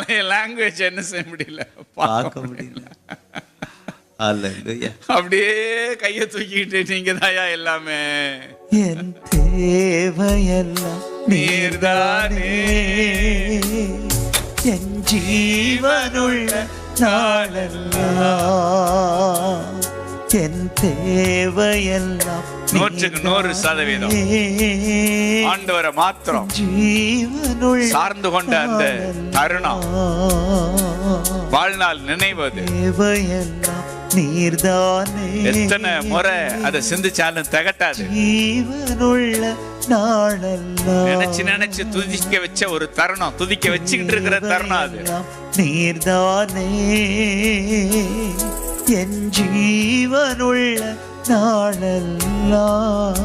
பழைய லாங்குவேஜ் என்ன செய்ய முடியல, பார்க்க முடியல. அல்லேலூயா. அப்படியே கையை தூக்கிட்டு நீங்க தாயா எல்லாமே. என் தேவையெல்லாம் நீர்தானே, என் ஜீவனுள்ள நாளெல்லாம் என் தேவையெல்லாம் 100% ஆண்டவரை மாத்திரம் ஜீவனுள்ள சார்ந்து கொண்ட அந்த தருணம் வாழ்நாள் நினைவது. தேவையெல்லாம் நீர்தானே, எத்தனை முறை அதை சிந்திச்சாலும் திகட்டாது. ஜீவனுள்ள நாளெல்லாம் நினைச்சு நினைச்சு துதிக்க வச்ச ஒரு தருணம், துதிக்க வச்சுக்கிட்டு இருக்கிற தருணம் அது. நீர்தானே என் ஜீவனுள்ள நாளெல்லாம்.